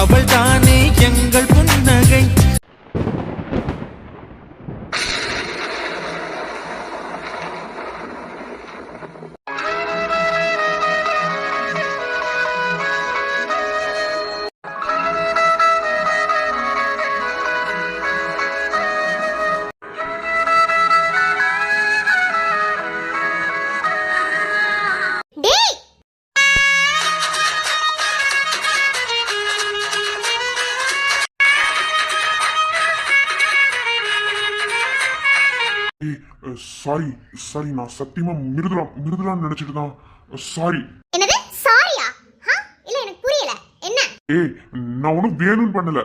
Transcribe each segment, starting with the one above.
அவள் தானே எங்கள் புன்னகை. சாரி சாரி, நான் சத்தியமா மிருதுலான்னு நினைச்சிட்டு தான். சாரி. என்னது சாரியா? இல்ல எனக்கு புரியல. என்ன? நான் ஒன்னும் வேணும்னு பண்ணல,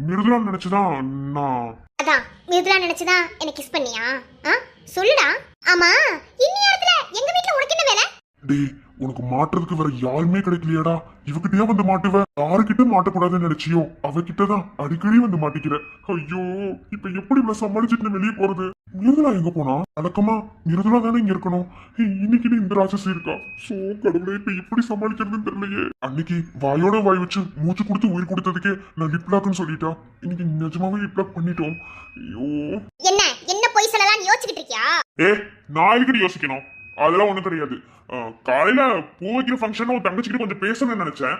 மிருதுலான்னு நினைச்சுதான். நான் அதான் மிருதுலா நினைச்சுதான் எனக்கு கிஸ் பண்ணியா? சொல்லுடா. ஆமா, இந்த நேரத்துல எங்க வீட்ல உனக்கு என்ன வேலை? டேய், உனக்கு மாட்டுறதுக்கு வேற யாருமே கிடைக்கலையாடா? இவகிட்டயே வந்து மாட்டுவ. யாருக்கிட்ட மாட்டக்கூடாதுன்னு நினைச்சியோ அவகிட்டதான் அடிக்கடி வந்து மாட்டிக்கிற. ஐயோ, இப்ப எப்படி நான் சமாளிச்சுட்டு வெளியே போறது? மிருதுலா எங்க போனா? வழக்கமா மிருதுலா தானே இங்க இருக்கணும். இன்னைக்கு இந்த ராட்சசி இருக்கா? சோ கடவுளே, இப்ப எப்படி சமாளிக்கிறதுன்னு தெரியலையே. அன்னைக்கு வாயோட வாய் வச்சு மூச்சு கொடுத்து உயிர் கொடுத்ததுக்கே நான் லிப்லாக்னு சொல்லிட்டா. இன்னைக்கு நிஜமாவே லிப்லாக் பண்ணிட்டோம். ஐயோ, என்ன என்ன பொய் சொல்லலாம்னு யோசிச்சுக்கிட்டு இருக்கியா? நான் எதுக்கடி யோசிக்கணும்? அதெல்லாம் ஒண்ணும் கிடையாது. காலையில பூ வைக்கிற ஃபங்க்ஷன் உன் தங்கச்சிக்கிட்ட கொஞ்சம் பேசணும்னு நினைச்சேன்,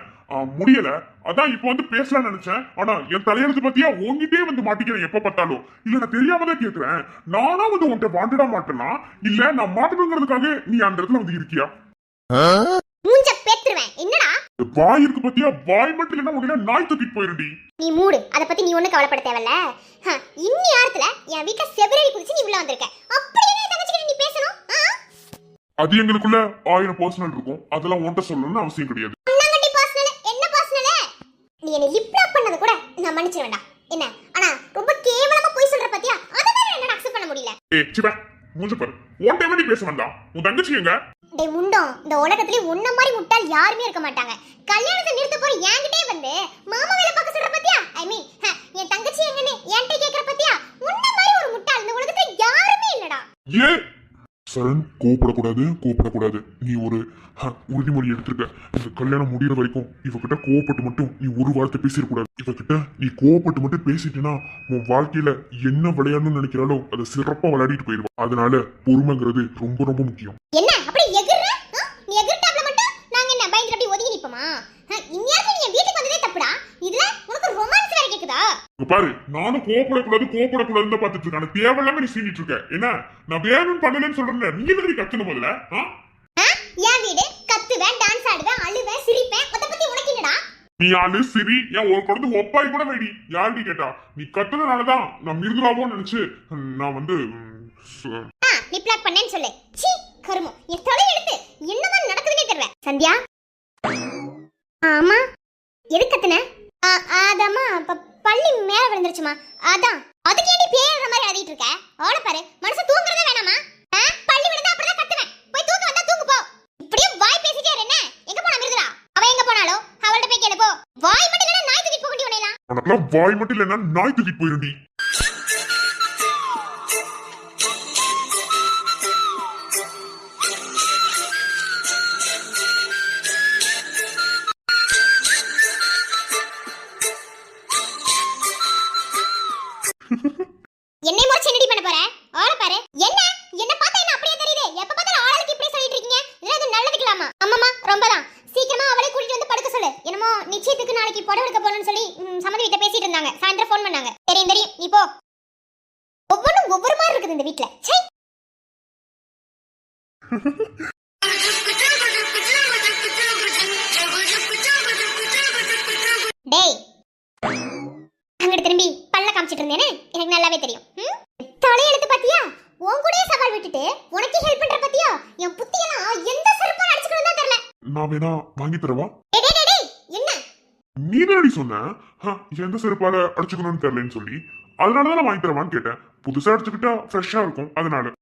முடியல. அதான் இப்போ வந்து பேசலாம்னு நினைச்சேன். ஆனா என் தலையெழுத்து பத்தியா உங்ககிட்டே வந்து மாட்டிக்கிறேன் எப்ப பார்த்தாலும். இல்ல நான் தெரியாமதான் கேட்கிறேன், நானா வந்து உன்கிட்ட வாண்டடா மாட்டேனா இல்ல நான் மாட்டணுங்கிறதுக்காக நீ அந்த இடத்துல வந்து இருக்கியா? மூஞ்ச பேத்துருவேன். என்னடா வாய் இருக்கு பத்தியா? வாய் மட்டும் இல்லைன்னா உடனே நாய் தூக்கிட்டு போயிருடி. நீ மூடு, அத பத்தி நீ ஒண்ணு கவலைப்பட தேவையில்ல. இந்த நேரத்துல என் வீட்ல செவரேறி குதிச்சு நீ உள்ள வந்திருக்க. அப்படியே நீ தங்கச்சிக்கிட்ட நீ பேசணும். அது எங்களுக்குள்ள 1000 பர்சனல் இருக்கும், அதெல்லாம் உன்கிட்ட சொல்லணும்னு அவசியம் கிடையாது. அண்ணாங்கட்டி பர்சனல் என்ன பர்சனல்? நீ என்ன லிப்லாக் பண்ணது கூட நான் மன்னிச்சிர வேண்டாம். என்ன ஆனா ரொம்ப கேவலமா போய் சொல்ற பத்தியா? அதனால என்ன அக்செப்ட் பண்ண முடியல. சிவா மூஞ்ச பாரு, உன் டைம் நீ பேச வேண்டாம். உன் தங்கச்சி எங்க? டேய் முண்டம், இந்த உலகத்திலே உன்ன மாதிரி முட்டாள் யாருமே இருக்க மாட்டாங்க. கல்யாணத்தை நிறுத்த போற என்கிட்டே வந்து மாமா வேலை பார்க்க சொல்ற பத்தியா? ஐ மீன் என் தங்கச்சி எங்கன்னு என்கிட்ட கேக்குற பத்தியா? உன்ன மாதிரி ஒரு முட்டாள் இந்த உலகத்துல யாருமே இல்லடா. சரண், கோவப்படக்கூடாது. நீ ஒரு உறுதிமொழி எடுத்திருக்க. இந்த கல்யாணம் முடிகிற வரைக்கும் இவகிட்ட கோவப்பட்டு மட்டும் நீ ஒரு வார்த்தை பேசிடக்கூடாது. இவகிட்ட நீ கோவப்பட்டு மட்டும் பேசிட்டேன்னா உன் வாழ்க்கையில என்ன விளையாடணும்னு நினைக்கிறாலோ அதை சிறப்பா விளையாடிட்டு போயிடுவா. அதனால பொறுமைங்கிறது ரொம்ப ரொம்ப முக்கியம். என்ன அப்படி எகிர்ற? நீ எகிர்ட்டாப்ல மட்டும் நாங்க என்ன பயந்து அப்படி ஒதுங்கி நிப்போமா? இன்னியாவது நீ வீட்டுக்கு வந்ததே தப்புடா. இதுல உனக்கு ரொமான்ஸ் வேற கேக்குதா? பாரு, நானும் கோவப்படக்கூடாதுன்னு பாத்துட்டு இருக்கேன். தேவையில்லாம நீ சீனிட்டு இருக்க. என்ன நான் வேணும்னு பண்ணலன்னு சொல்றேன். நீ எதுக்கு கத்தணும் முதல்ல? என் வீடு கத்துவேன், டான்ஸ் ஆடுவேன், அழுவேன், சிரிப்பேன். அத பத்தி உனக்கு என்னடா? நீ ஆளு சிரி, ஏன் ஒரு குழந்தை ஒப்பாய் கூட வேடி. யாருடி கேட்டா? நீ கத்துனதுனாலதான் நான் மிருதுலாவோன்னு நினைச்சு நான் வந்து லிப்லாக் பண்ணேன்னு சொல்லு. சீ கருமம், என் தலை எடுத்து என்னதான் நடக்குதுன்னே தெரியல. சந்தியா, ஆமா எதுக்கு கத்துன? ஆதாமா பள்ளி மேல விழுந்துருச்சுமா. அதான் அதுக்கு ஏன் பேர மாதிரி அடிட்டு இருக்க? ஆள பாரு, மனசு தூங்குறதே வேணாமா? பள்ளி விழுந்தா அப்படிதான் கத்துவேன். போய் தூங்க வந்தா தூங்கு போ. இப்படியே வாய் பேசிட்டே என்ன? எங்க போனா மிருதுலா? அவ எங்க போனாலோ அவள்கிட்ட போய் கேளு போ. வாய் மட்டும் இல்லனா நாய் தூக்கிட்டு போக முடியும்ல. உனக்குலாம் வாய் மட்டும் இல்லனா நாய் தூக்கிட்டு போயிருடி. என்னை மொறச்சு என்னடி பண்ண போற? ஆள பாரு. என்ன பார்த்தா என்ன அப்படியே தெரியுது? எப்ப பார்த்தாலும் ஆளுக்கு இப்படி சொல்லிட்டு இருக்கீங்க. இதெல்லாம் நல்லதுக்கலாமா? அம்மா ரொம்பதான். சீக்கிரமா அவளை கூட்டிட்டு வந்து படுக்க சொல்லு. என்னமோ நிச்சயத்துக்கு நாளைக்கு புடவை எடுக்க போறேன்னு சொல்லி சமந்தி கிட்ட பேசிட்டு இருந்தாங்க. சாயந்தரம் ஃபோன் பண்ணாங்க. தெரியும் நீ போ. ஒவ்வொரு மாதிரி இருக்குது இந்த வீட்ல. சை. டேய், அங்கட திரும்பி பல்ல காமிச்சிட்டு இருந்தேனே, எனக்கு நல்லாவே தெரியும். தலையெழுத்து பாத்தியா? உன் கூடயே சவால் விட்டுட்டு உனக்கு ஹெல்ப் பண்ற பாத்தியா? என் புத்தியெல்லாம் எந்த செருப்பால அடிச்சுக்கணும் தான் தெரியல. நான் வேணா வாங்கி தரவா? டேய் என்ன? நீ தானடி சொன்ன எந்த செருப்பால அடிச்சுக்கணும்னு தெரியலன்னு சொல்லி. அதனாலதான் நான் வாங்கி தரவான்னு கேட்டேன். புதுசா அடிச்சுக்கிட்டா ஃப்ரெஷ்ஷா இருக்கும், அதனால.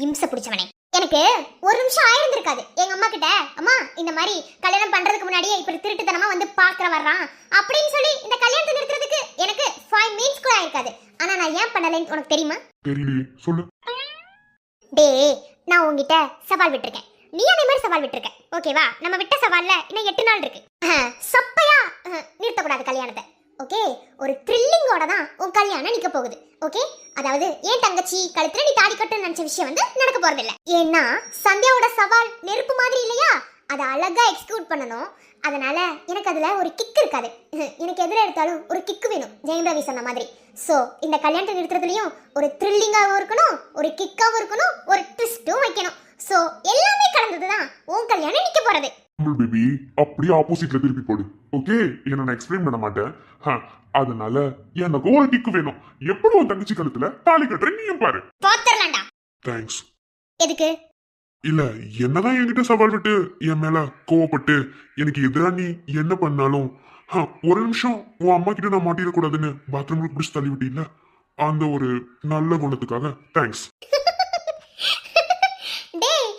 இம்ச பிடிச்சவனே, எனக்கு ஒரு நிமிஷம் ஆயிருந்திருக்காது எங்க அம்மா கிட்ட, அம்மா இந்த மாதிரி கல்யாணம் பண்றதுக்கு முன்னாடியே இப்படி திருட்டுத்தனமா வந்து பாக்குற வர்றான் அப்படின்னு சொல்லி இந்த கல்யாணத்தை நிறுத்துறதுக்கு எனக்கு 5 மினிட்ஸ் கூட ஆயிருக்காது. ஆனா நான் ஏன் பண்ணலைன்னு உனக்கு தெரியுமா? தெரியலையே, சொல்லு. டேய், நான் உன்கிட்ட சவால் விட்டுருக்கேன். நீ அதே மாதிரி சவால் விட்டுருக்க. ஓகேவா? நம்ம விட்ட சவால்ல இன்னும் 8 நாள் இருக்கு. சப்பையா நிறுத்தக்கூடாது கல்யாணத்தை. ஓகே, ஒரு த்ரில்லிங்கோட தான் உன் கல்யாணம் நிக்க போகுது. ஓகே, அதாவது என் தங்கச்சி கழுத்துல நீ தாலி கட்டணும்னு நினைச்ச விஷயம் வந்து நடக்க போறது இல்ல. ஏன்னா சந்தியாவோட சவால் நெருப்பு மாதிரி இல்லையா, அதை அழகா எக்ஸிக்யூட் பண்ணணும். அதனால எனக்கு அதுல ஒரு கிக் இருக்காது. எனக்கு எதிர எடுத்தாலும் ஒரு கிக் வேணும், ஜெயம் ரவி சொன்ன மாதிரி. சோ இந்த கல்யாணத்தை நிறுத்துறதுலயும் ஒரு த்ரில்லிங்காவும் இருக்கணும், ஒரு கிக்காவும் இருக்கணும், ஒரு ட்விஸ்டும் வைக்கணும். சோ எல்லாமே கலந்ததுதான் உன் கல்யாணம் நிக்க போறது. பேபி அப்படியே ஆப்போசிட்ல திருப்பி போடு. ஓகே, என்ன நான் எக்ஸ்பிளைன் பண்ண மாட்டேன். அதனால எனக்கு ஒரு கிக்கு வேணும். எப்படி உன் தங்கச்சி கழுத்துல தாலி கட்டுற நீயும் பாரு. பாத்துறலாம்டா. தேங்க்ஸ். எதுக்கு? இல்ல, என்னதான் என்கிட்ட சவால் விட்டு என் மேல கோவப்பட்டு எனக்கு எதிரா நீ என்ன பண்ணாலும் ஒரு நிமிஷம் உன் அம்மா கிட்ட நான் மாட்டிடக்கூடாதுன்னு பாத்ரூம்ல பிடிச்சு தள்ளி விட்டீங்கள, அந்த ஒரு நல்ல குணத்துக்காக தேங்க்ஸ். டேய்,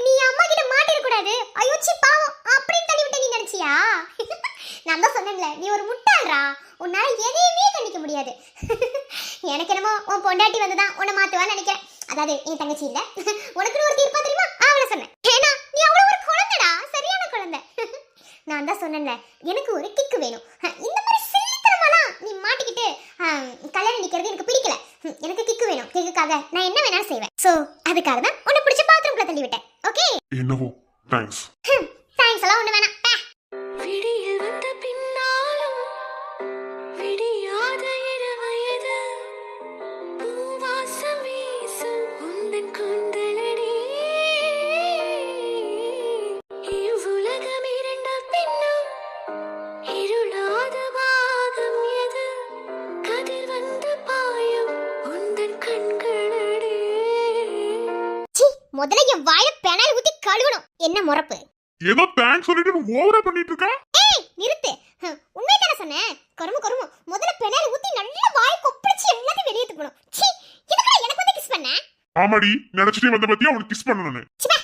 நீ அம்மா கிட்ட மாட்டிர கூடாது, ஐயோ சி பாவம் அப்படி தள்ளி விட்ட நீ நினைச்சியா? நான் தான் சொன்னேன்ல, நீ ஒரு முட்டாள்ரா, உன்னால எதையுமே கண்டிக்க முடியாது. எனக்கு என்னமோ உன் பொண்டாட்டி வந்துதான் உன்னை மாத்துவான்னு நினைக்கிறேன். அதாவது என் தங்கச்சி இல்ல, உனக்குன்னு ஒரு தீர்ப்பா தெரியுமா, அவளை சொன்னேன். ஏன்னா நீ அவ்வளவு ஒரு குழந்தைடா, சரியான குழந்தை. நான் தான் சொன்னேன்ல, எனக்கு ஒரு கிக்கு வேணும். இந்த மாதிரி சில்லித்தனமாலாம் நீ மாட்டிக்கிட்டு கல்யாணம் நிக்கிறது எனக்கு பிடிக்கல. எனக்கு கிக்கு வேணும். கிக்குக்காக நான் என்ன வேணாலும் செய்வேன். சோ அதுக்காக தான் உன்னை பிடிச்ச பாத்ரூம்ல தள்ளி விட்டேன். ஓகே, என்னவோ தேங்க்ஸ். தேங்க்ஸ் எல்லாம் ஒண்ணு வேணாம். விடியல் வந்த பின்னாலும் விடியாத இரவயது பூவாசம் வீசும் உந்தன் கூந்தலடி இவ்வுலகம் இருண்ட பின்னும் இருளாத பாகம் எது கதிர் வந்து பாயும் உந்தன் கண்களடி. சி, முதல்ல என் வாயில பெனாயில் ஊத்தி கழுவணும். என்ன முறப்பு? ஏதோ தேங்க்ஸ் சொல்லிட்டு ஓவரா பண்ணிட்டு இருக்க. ஏய் நிறுத்து. உண்மைதானே சொன்னேன். கரும முதல்ல பெனாயில் ஊத்தி நல்லா வாய் கொப்பளிச்சு எல்லாத்தையும் வெளியே தூக்கணும். சி, இதுக்கு எனக்கு வந்து கிஸ் பண்ண? ஆமாடி, நினைச்சிட்டே வந்த பத்தியா அவனுக்கு கிஸ் பண்ணணும்னு. சிபா,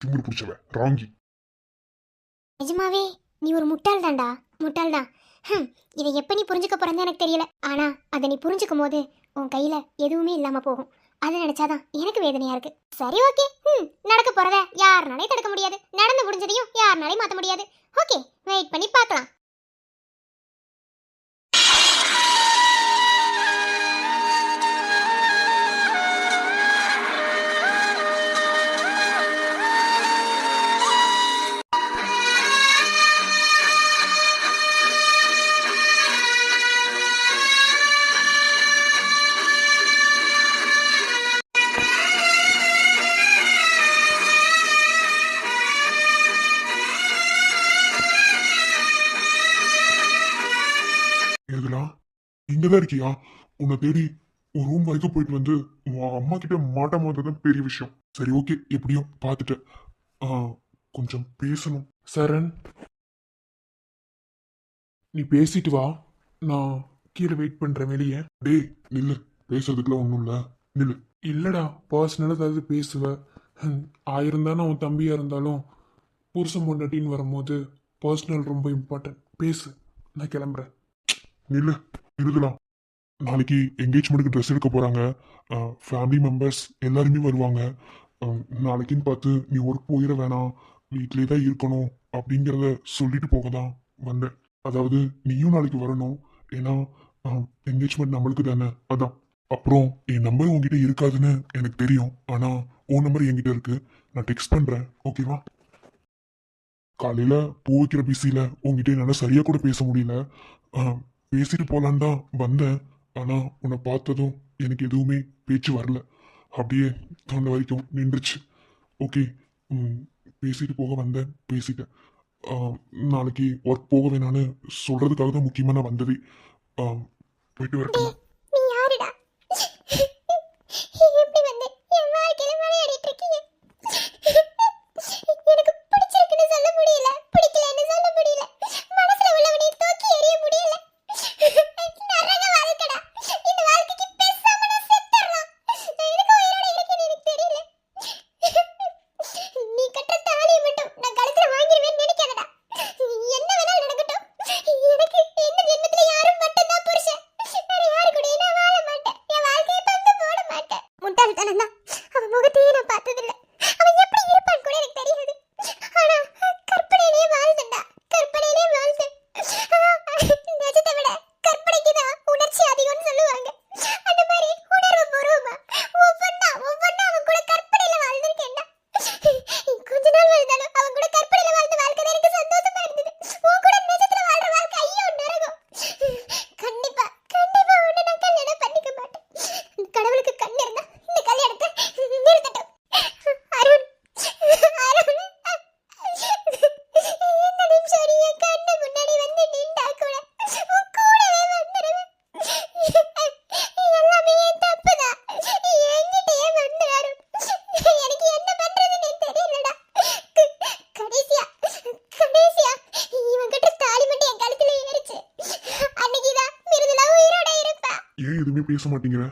திமிரு பிடிச்சவ ராங்கி. நிஜமாவே நீ ஒரு முட்டாள் தான்டா, முட்டாள் தான். இதை எப்ப நீ புரிஞ்சுக்க போறேன்னு எனக்கு தெரியல. ஆனா அதை நீ புரிஞ்சுக்கும் போது உன் கையில எதுவுமே இல்லாம போகும். அதை நினைச்சாதான் எனக்கு வேதனையா இருக்கு. சரி ஓகே, நடக்க போறத யாருனாலையும் தடுக்க முடியாது, நடந்து முடிஞ்சதையும் யாருனாலையும் மாத்த முடியாது. ஓகே, வெயிட் பண்ணி பார்க்கலாம். இதெல்லாம் இங்கதான் இருக்கியா? உன்னை தேடி ஒரு ரூம் வரைக்கும் போயிட்டு வந்து உன் அம்மா கிட்ட மாட்டாம வந்ததுதான் பெரிய விஷயம். சரி ஓகே, எப்படியோ பார்த்துட்டேன். கொஞ்சம் பேசணும். சரண், நீ பேசிட்டு வா, நான் கீழே வெயிட் பண்றேன் வெளியே. டேய் நில்லு, பேசுறதுக்குலாம் ஒன்றும் இல்லை, நில்லு. இல்லடா, பர்சனலாக ஏதாவது பேசுவ. ஆயிரம் தானே உன் தம்பியா இருந்தாலும் புருஷன் பொண்டாட்டின்னு வரும்போது பர்சனல் ரொம்ப இம்பார்ட்டன்ட். பேசு, நான் கிளம்புறேன். நில்லு, இருக்கலாம். நாளைக்கு என்கேஜ்மெண்ட்டுக்கு ட்ரெஸ் எடுக்க போறாங்க. ஃபேமிலி மெம்பர்ஸ் எல்லாருமே வருவாங்க. நாளைக்குன்னு பார்த்து நீ ஒர்க் போயிட வேணாம், வீட்லேயே தான் இருக்கணும் அப்படிங்கிறத சொல்லிட்டு போக தான் வந்தேன். அதாவது நீயும் நாளைக்கு வரணும், ஏன்னா என்கேஜ்மெண்ட் நம்மளுக்கு தானே, அதான். அப்புறம் என் நம்பர் உங்ககிட்ட இருக்காதுன்னு எனக்கு தெரியும், ஆனா உன் நம்பர் என்கிட்ட இருக்கு, நான் டெக்ஸ்ட் பண்றேன், ஓகேவா? காலையில பூ வைக்கிற பிஸியில உங்ககிட்ட என்னால சரியா கூட பேச முடியல. பேசிட்டு போலான்னு தான் வந்தேன், ஆனா உன்னை பார்த்ததும் எனக்கு எதுவுமே பேச்சு வரல, அப்படியே தொண்டை வரைக்கும் நின்றுச்சு. ஓகே, பேசிட்டு போக வந்தேன், பேசிட்டேன். நாளைக்கு ஒர்க் போக வேணான்னு சொல்றதுக்காக தான் முக்கியமா நான் வந்தது. போயிட்டு வரட்டுமா? நீ யாருடா? எப்படி வந்து என் வாழ்க்கையில விளையாடிட்டு இருக்கீங்க? எனக்கு பிடிச்சிருக்குன்னு சொல்ல முடியல, பிடிக்கலன்னு சொல்ல முடியல, மனசுல உள்ளவனை தூக்கி எறிய முடியல. நரக வாழ்க்கைடா. இந்த வாழ்க்கைக்கு பேசாம நான் செத்துறேன். நான் எதுக்கு உயிரோட இருக்கேன்னு எனக்கு தெரியல. நீ கட்டுற தாலியை மட்டும் நான் கழுத்துல வாங்கிடுவேன்னு நினைக்காதடா. என்ன வேணாலும் நடக்கட்டும், எனக்கு இந்த ஜென்மத்துல யாரும் மட்டும்தான் புருஷன், வேற யாரு கூட எதுவுமே பேச மாட்டேங்கிற?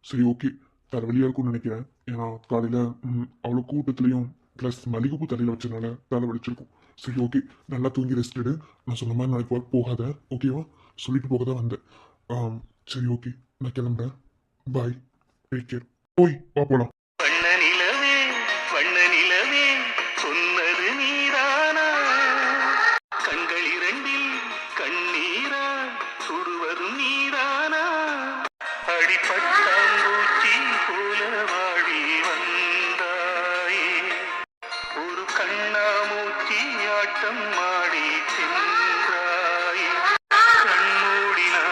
சரி ஓகே, தலைவலியா இருக்கும்னு நினைக்கிறேன். ஏன்னா காலையில அவ்வளோ கூட்டத்துலையும் ப்ளஸ் மல்லிகைப்பூ தலையில வச்சனால தலை வலிச்சிருக்கும். சரி ஓகே, நல்லா தூங்கி ரெஸ்ட் எடு. நான் சொன்ன மாதிரி நாளைக்கு ஒர்க் போகாத, ஓகேவா? சொல்லிட்டு போக தான் வந்தேன். சரி ஓகே, நான் கிளம்புறேன். பாய், டேக் கேர். போய் வா போலாம். வண்ண நிலவே சொன்னது நீதானா? கண்கள் இரண்டில் கண்ணீரா சுடுவதும் நீதானா? அடிப்பட்டாம்பூச்சி போல வாழி வந்தாயே, ஒரு கண்ணாமூச்சி ஆட்டம் மாடி சென்றாயே. கண்மூடினால்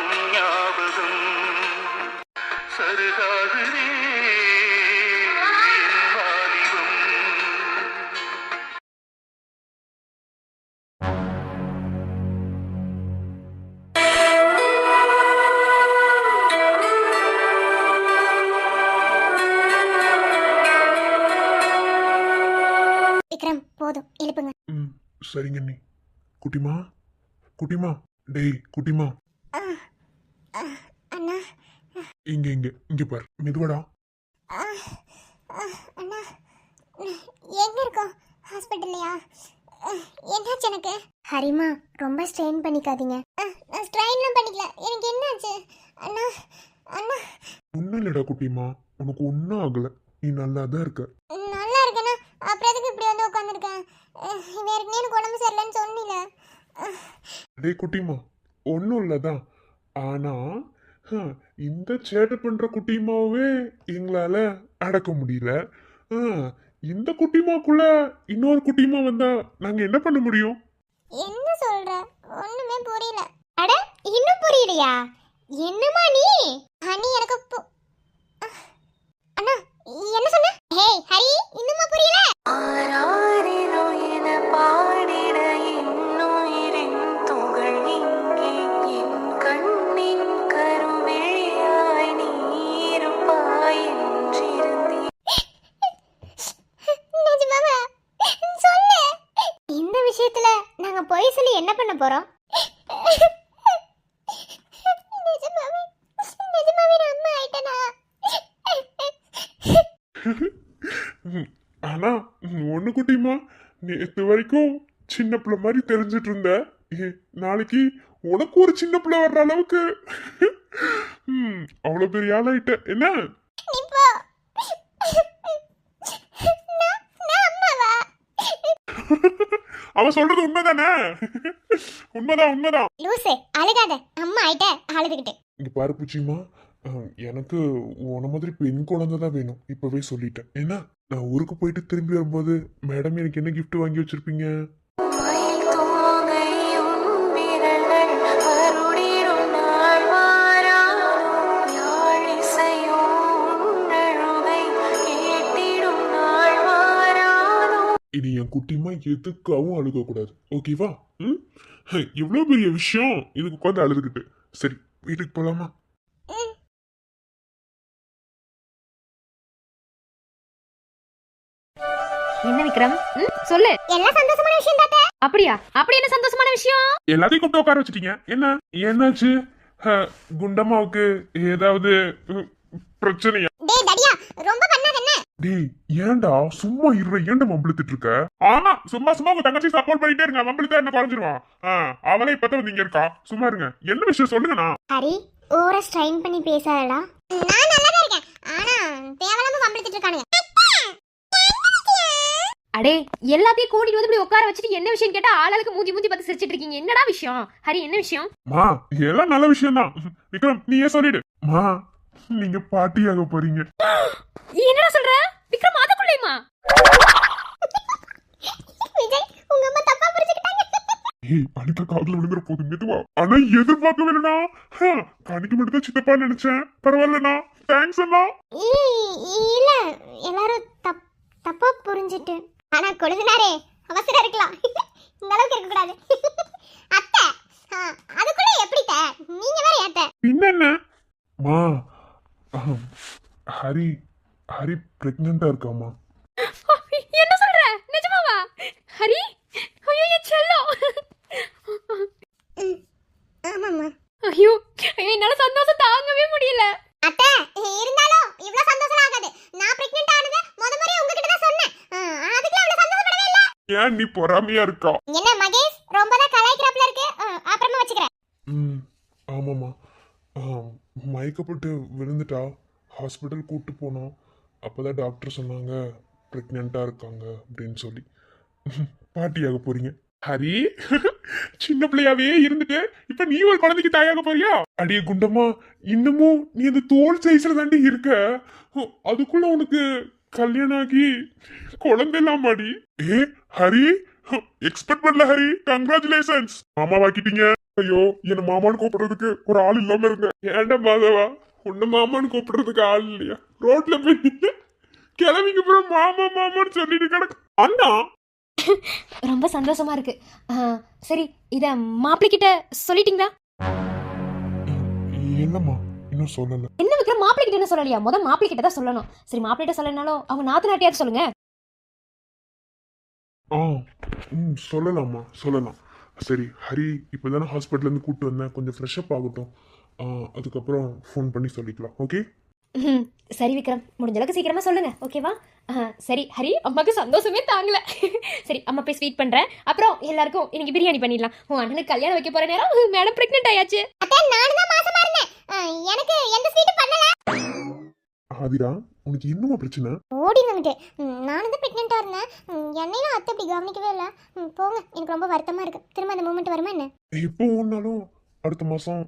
உன் ஞாபகம் சருகாகுதே என் வாலிபம். விக்ரம் போதும், எழுப்புங்க. சரிங்க அண்ணி. குட்டிமா, குட்டிமா, டேய் குட்டிமா, அண்ணா இங்க இங்க இங்க பாரு, மெதுவாடா. அண்ணா எங்க இருக்கோம்? ஹாஸ்பிட்டல்லையா? என்னாச்சு எனக்கு? ஹரிமா ரொம்ப ஸ்ட்ரெயின் பண்ணிக்காதீங்க. நான் ஸ்ட்ரெயின்லாம் பண்ணிக்கல, எனக்கு என்னாச்சு? அண்ணா அண்ணா ஒன்றும் இல்லடா குட்டிமா, உனக்கு ஒன்றும் ஆகல, நீ நல்லா தான் இருக்க. நல்லா இருக்கேண்ணா. அப்புறம் எதுக்கு இப்படி வந்து உட்காந்துருக்கேன்? வேறு எனக்கு உடம்பு சரியில்லைன்னு சொன்னீல. டேய் குட்டிமா, ஒன்றும் இல்லதான். ஆனா இந்த சேட்டை பண்ற குட்டிமாவே எங்களால அடக்க முடியல. இந்த குட்டிமாக்குள்ள இன்னொரு குட்டிமா வந்தா நாங்க என்ன பண்ண முடியும்? என்ன சொல்ற? ஒண்ணுமே புரியல. அட இன்னும் புரியலையா? என்னமா நீ? ஹனி எனக்கு அண்ணா என்ன சொன்ன? ஹேய் ஹரி, இன்னுமா புரியல? ஆராரிரோ என பாடிட இன்னுயிரின் துகள் இங்கே என் கண்ணின் கருவிழியாய் நீருப்பாய் என்றிருந்தேன். நிஜமாவா? சொல்லு. இந்த விஷயத்துல நாங்க பொய் சொல்லி என்ன பண்ண போறோம்? நிஜமாவே நிஜமாவே நான் அம்மா ஆயிட்டேனா? ஆனா ஒண்ணு குட்டிமா, நேத்து வரைக்கும் சின்ன பிள்ளை மாதிரி தெரிஞ்சிட்டு இருந்த, நாளைக்கு உனக்கு ஒரு சின்ன பிள்ளை வர்ற அளவுக்கு அவ்வளவு பெரிய ஆளாயிட்ட என்ன? இப்போ நான் அம்மாவா? அவன் சொல்றது உண்மைதானே? உண்மைதான் உண்மைதான். லூசு, அழுகாத. அம்மா ஆயிட்ட அழுதுகிட்டு. இங்க பாரு பூச்சிமா, எனக்கு உன மாதிரி பெண் குழந்தை தான் வேணும், இப்பவே சொல்லிட்டேன். ஏன்னா நான் ஊருக்கு போயிட்டு திரும்பி வரும்போது மேடம் எனக்கு என்ன கிஃப்ட் வாங்கி வச்சிருப்பீங்க? மயில் தோகை உன் விரல்கள் வருடிடும் நாள் வாராதோ, யாழிசையோ உன் அழுகை கேட்டிடும் நாள் வாராதோ. இனி என் குட்டிமா எதுக்காகவும் அழுக கூடாது, ஓகேவா? எவ்வளவு பெரிய விஷயம் இதுக்கு உட்காந்து அழுதுகிட்டு. சரி வீட்டுக்கு போலாமா? என்ன விக்ரம்? சொல்லு. எல்லாம் சந்தோஷமான விஷயம் தாத்தா. அப்படியா? அப்படி என்ன சந்தோஷமான விஷயம்? எல்லாத்தையும் கூப்பிட்டு உட்கார வச்சிட்டீங்க, என்ன என்னாச்சு? குண்டம்மாவுக்கு ஏதாவது பிரச்சனையா? டேய் தடியா, ரொம்ப பண்ணாத என்ன? டேய் ஏன்டா சும்மா இருற, ஏன்டா மம்பிழுத்துட்டு இருக்க? ஆமா, சும்மா சும்மா உங்க தங்கச்சி சப்போர்ட் பண்ணிட்டே இருங்க, மம்பிழுத்தா என்ன குறைஞ்சிருவான். அவளே இப்பதான் வந்து இங்க இருக்கா, சும்மா இருங்க. என்ன விஷயம் சொல்லுங்கண்ணா. ஹரி, ஓவரா ஸ்ட்ரெயின் பண்ணி பேசாதடா. நான் நல்லா தான் இருக்கேன், ஆனா தேவலாம கம்பளிச்சிட்டு இருக்கானுங்க. அடே, எல்லாத்தையும் கூட்டிட்டு வந்து இப்படி உட்கார வச்சுட்டு என்ன விஷயம் கேட்டா ஆளாளுக்கு மூஞ்சி மூஞ்சி பார்த்து சிரிச்சிட்டு இருக்கீங்க. என்னடா விஷயம்? ஹரி, என்ன விஷயம்? மா, எல்லாம் நல்ல விஷயம் தான். விக்ரம் நீயே சொல்லிடு. மா, நீங்க பாட்டியாக போறீங்க. என்னடா சொல்ற விக்ரம்? அதுக்குள்ளேயுமா? விஜய், உங்க அம்மா தப்பா புரிஞ்சுக்கிட்டாங்க. ஏய், அனிதா காதுல விழுந்துற போது மெதுவா. ஆனா எதிர்பார்க்கவே இல்லைண்ணா. கணிக்கு மட்டும் தான் சித்தப்பா நினைச்சேன். பரவாயில்லண்ணா, தேங்க்ஸ் அண்ணா. இல்ல, எல்லாரும் தப்பா புரிஞ்சிட்டு. ஆனா கொழுதுனாரே அவசரம் இருக்கலாம், இந்த அளவுக்கு இருக்க கூடாது. அத்தை, அதுக்குள்ள எப்படிட்ட? நீங்க வேற ஏத்த. பின்ன மா, ஹரி ஹரி பிரெக்னண்டா இருக்காமா. என்ன சொல்ற? நிஜமாவா? ஹரி, ஐயோ செல்லம். ஆமாம்மா. ஐயோ, என்னால சந்தோஷம் தாங்கவே முடியல. அத்தை இருந்தாலும் இவ்ளோ சந்தோஷம் ஆகாது. நான் பிரெக்னன்ட் ஆனது முறையா உங்ககிட்ட தான் சொன்னேன். அதுக்கு அவ்வளவு சந்தோஷப்படவே இல்ல. ஏன் நீ பொறாமையா இருக்கா? என்ன மகேஷ் ரொம்ப தான் கலாய்க்கறாப்ல இருக்கு. அப்புறமா வச்சுக்கறேன். ஆமாம்மா. மயக்கப்பட்டு விழுந்துட்டா, ஹாஸ்பிட்டல் கூட்டு போனோம். அப்போதான் டாக்டர் சொன்னாங்க ப்ரெக்னெண்ட்டாக இருக்காங்க அப்படின்னு சொல்லி. பாட்டியாக போறீங்க ஹரி. சின்ன பிள்ளையாவே இருந்துட்டு இப்ப நீ ஒரு குழந்தைக்கு தாயாக போறியா? அடியே குண்டம்மா, இன்னமும் நீ அந்த தோல் சைஸ்ல தாண்டி இருக்க. அதுக்குள்ள உனக்கு கல்யாணம் ஆகி குழந்தை எல்லாம் மாடி. ஏ ஹரி, எக்ஸ்பெக்ட் பண்ணல ஹரி. கங்க்ராச்சுலேஷன்ஸ். மாமா வாக்கிட்டீங்க. ஐயோ, என்ன மாமான்னு கூப்பிடுறதுக்கு ஒரு ஆள் இல்லாம இருங்க. ஏன்டா மாதவா, உன்ன மாமான்னு கூப்பிடுறதுக்கு ஆள் இல்லையா? ரோட்ல போய் நின்னு கிளம்பிக்கு அப்புறம் மாமா மாமான்னு சொல்லிட்டு கிடக்கு. அண்ணா ரொம்ப சந்தோஷமா இருக்கு. சரி, இத மாப்பிள்ளைகிட்ட சொல்லிட்டீங்களா? என்னம்மா இன்னும் சொல்லல. என்ன விக்ரம், மாப்பிள்ளைகிட்ட என்ன சொல்லலையா? மாப்பிள்ளைகிட்ட தான் சொல்லணும். சரி, மாப்பிள்ளைகிட்ட சொல்லனாலும் அவங்க நாத்து நாட்டியாவது சொல்லுங்க. சொல்லலாம்மா, சொல்லலாம். சரி ஹரி, இப்போதானே ஹாஸ்பிட்டல்ல இருந்து கூப்பிட்டு வந்தேன், கொஞ்சம் ஃப்ரெஷ் அப் ஆகட்டும். அதுக்கப்புறம் ஃபோன் பண்ணி சொல்லிக்கலாம். ஓகே? சரி விக்ரம், முடிஞ்ச அளவுக்கு சீக்கிரமா சொல்லுங்க, ஓகேவா? சரி ஹரி, அம்மாக்கு சந்தோஷமே தாங்கல. சரி, அம்மா போய் ஸ்வீட் பண்றேன். அப்புறம் எல்லாருக்கும் இன்னைக்கு பிரியாணி பண்ணிடலாம். உன் அண்ணனுக்கு கல்யாணம் வைக்க போற நேரம் மேடம் பிரெக்னென்ட் ஆயாச்சு. அத்தை நானும் தான் மாசமா இருந்தேன். எனக்கு எந்த ஸ்வீட் பண்ணல. ஆதிரா, உனக்கு என்னமா பிரச்சனை? ஓடி வந்துட்டு நானும் தான் பிரெக்னெண்டா இருந்தேன். என்னையும் அத்தை அப்படி கவனிக்கவே இல்லை. போங்க, எனக்கு ரொம்ப வருத்தமா இருக்கு. திரும்ப அந்த மூமெண்ட் வருமா என்ன? எப்போ ஒன்னாலும் அடுத்த மாசம்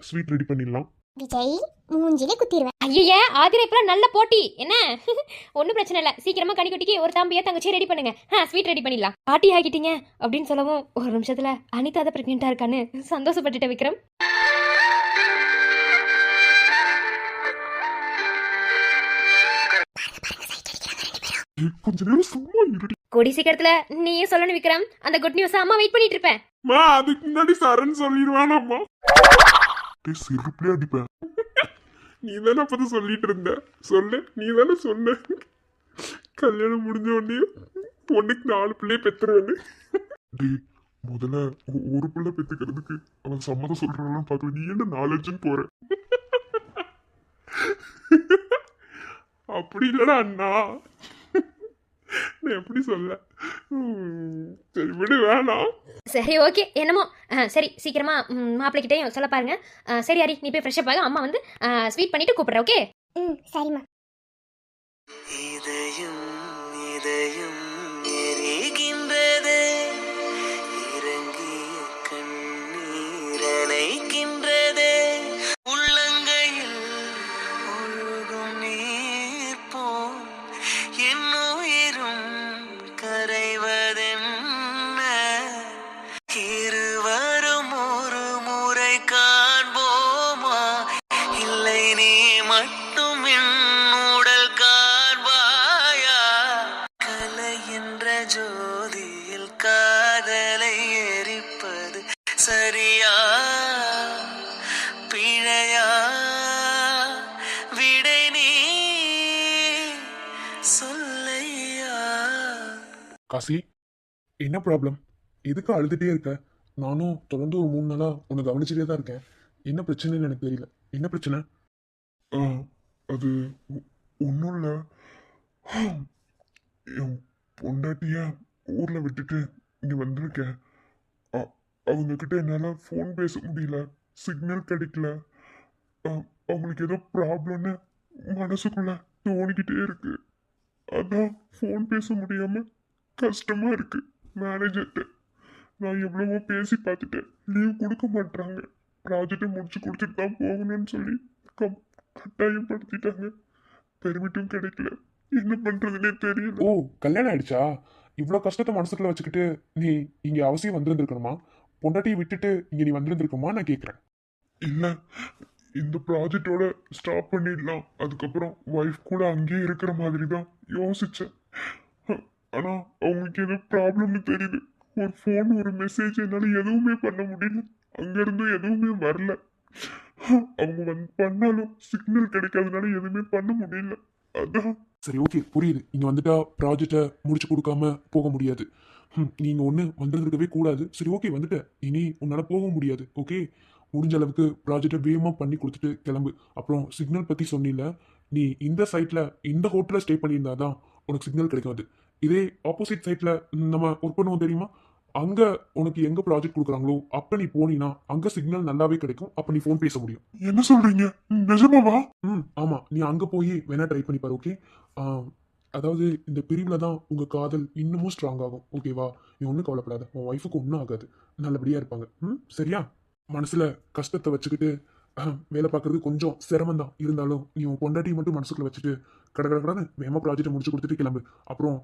ஸ்வீட் ரெடி பண்ணிடலாம். விஜய் மூஞ்சிலே குத்திடுவேன். ஐயே, ஆதிரா இப்பலாம் நல்ல போட்டி என்ன? ஒன்றும் பிரச்சனை இல்லை. சீக்கிரமா கனிக்குட்டிக்கு ஒரு தம்பியா தங்கச்சி ரெடி பண்ணுங்க. ஸ்வீட் ரெடி பண்ணிடலாம். பாட்டி ஆகிட்டீங்க அப்படின்னு சொல்லவும் ஒரு நிமிஷத்துல அனிதா தான் பிரெக்னெண்டா இருக்கான்னு சந்தோஷப்பட்டுட்டேன் விக்ரம். கொஞ்ச நேரம் சும்மா இருடி. கூடி சீக்கிரத்துல நீயே சொல்லணும் விக்ரம். அந்த குட் நியூஸ் அம்மா வெயிட் பண்ணிட்டு இருப்பேன். அதுக்கு முன்னாடி சரண் சொல்லிடுவானம்மா. சிறுப்பிலே அடிப்பேன். நீ தானே அப்பதான் சொல்லிட்டு இருந்த. சொல்லு, நீ தானே சொன்ன கல்யாணம் முடிஞ்ச உடனே பொண்ணுக்கு 4 பிள்ளைய பெத்துருவேன்னு. முதல்ல ஒரு பிள்ளை பெத்துக்கிறதுக்கு அவன் சம்மதம் சொல்றான் பார்க்கல. நீ என்ன 4 லட்சம் போற? அப்படி இல்லடா அண்ணா, நான் எப்படி சொல்ல. சரி விடு, வேணாம். சரி ஓகே, என்னமோ. சரி, சீக்கிரமா மாப்பிள்ளைகிட்டையும் சொல்ல பாருங்க. சரி ஹரி, நீ போய் ஃப்ரெஷ் அப் ஆக. அம்மா வந்து ஸ்வீட் பண்ணிட்டு கூப்பிடுறேன். ஓகே? சரிம்மா. இதயம் இதயம் எரிகின்றது, இறங்கிய கண்ணீர் அணைக்கின்றது, உள்ளங்கையில் ஒழுகும் நீர் போல் என் உயிரும் கரைவதென்ன, இருவரும் ஒரு முறை காண்போமா, இல்லை நீ மட்டும் என் உடல் காண்பாயா, கலை என்ற ஜோதியில் காதலை எரிப்பது சரியா பிழையா, விடை நீ சொல்லையா. காசி, என்ன ப்ராப்ளம்? எதுக்கு அழுதுட்டே இருக்க? நானும் தொடர்ந்து ஒரு 3 நாளா உன்னை கவனிச்சுட்டே தான் இருக்கேன். என்ன பிரச்சனைன்னு எனக்கு தெரியல. என்ன பிரச்சனை? அது ஒன்றும் இல்லை. என் பொண்டாட்டிய ஊர்ல விட்டுட்டு இங்க வந்திருக்கேன். அவங்க கிட்ட என்னால ஃபோன் பேச முடியல, சிக்னல் கிடைக்கல. அவங்களுக்கு ஏதோ ப்ராப்ளம்னு மனசுக்குள்ள தோணிக்கிட்டே இருக்கு. அதான் ஃபோன் பேச முடியாம கஷ்டமா இருக்கு. மேனேஜர்கிட்ட நான் எவ்வளவோ பேசி பார்த்துட்டேன், லீவ் கொடுக்க மாட்டாங்க. ப்ராஜெக்டை முடிச்சு கொடுத்துட்டு தான் போகணும்னு சொல்லி கட்டாயப்படுத்திட்டாங்க. பெர்மிட்டும் கிடைக்கல. என்ன பண்றதுன்னே தெரியல. ஓ, கல்யாணம் ஆயிடுச்சா? இவ்வளோ கஷ்டத்தை மனசுக்குள்ள வச்சுக்கிட்டு நீ இங்க அவசியம் வந்திருந்துருக்கணுமா? பொண்டாட்டியை விட்டுட்டு இங்க நீ வந்திருந்துருக்குமா நான் கேட்குறேன். இல்ல, இந்த ப்ராஜெக்டோட ஸ்டாப் பண்ணிடலாம், அதுக்கப்புறம் ஒய்ஃப் கூட அங்கேயே இருக்கிற மாதிரி தான் யோசிச்சேன். ஆனா அவங்களுக்கு ஏதோ ப்ராப்ளம்னு தெரியுது. ஒரு ஃபோன், ஒரு மெசேஜ் என்னால எதுவுமே பண்ண முடியல. அங்கிருந்து எதுவுமே வரல. அவங்க பண்ணாலும் சிக்னல் கிடைக்காதனால எதுவுமே பண்ண முடியல. அதான். சரி ஓகே, புரியுது. இங்க வந்துட்டா ப்ராஜெக்டை முடிச்சு கொடுக்காம போக முடியாது. நீங்க ஒண்ணு வந்திருக்கவே கூடாது. சரி ஓகே, வந்துட்ட. இனி உன்னால போக முடியாது. ஓகே, முடிஞ்ச அளவுக்கு ப்ராஜெக்டை வேகமாக பண்ணி கொடுத்துட்டு கிளம்பு. அப்புறம் சிக்னல் பற்றி சொன்னில, நீ இந்த சைட்டில் இந்த ஹோட்டலில் ஸ்டே பண்ணியிருந்தா தான் உனக்கு சிக்னல் கிடைக்காது. இதே ஆப்போசிட் சைட்டில் நம்ம ஒர்க் பண்ணுவோம் தெரியுமா, அங்கே உனக்கு எங்கே ப்ராஜெக்ட் கொடுக்குறாங்களோ அப்போ நீ போனீங்கன்னா அங்கே சிக்னல் நல்லாவே கிடைக்கும். அப்போ நீ ஃபோன் பேச முடியும். என்ன சொல்கிறீங்க, நிஜமாவா? ஆமாம், நீ அங்கே போய் வேணா ட்ரை பண்ணி பாரு. ஓகே, அதாவது இந்த பிரிவில் தான் உங்கள் காதல் இன்னமும் ஸ்ட்ராங் ஆகும். ஓகேவா? நீ ஒன்றும் கவலைப்படாத, உன் ஒய்ஃபுக்கு ஒன்றும் ஆகாது, நல்லபடியாக இருப்பாங்க. சரியா? மனசில் கஷ்டத்தை வச்சுக்கிட்டு வேலை பார்க்குறது கொஞ்சம் சிரமம் தான், இருந்தாலும் நீ உன் பொண்டாட்டி மட்டும் மனசுக்குள்ள வச்சுட்டு கடற்கடன்னு வேகமாக ப்ராஜெக்டை முடிச்சு கொடுத்துட்டு கிளம்பு. அப்புறம்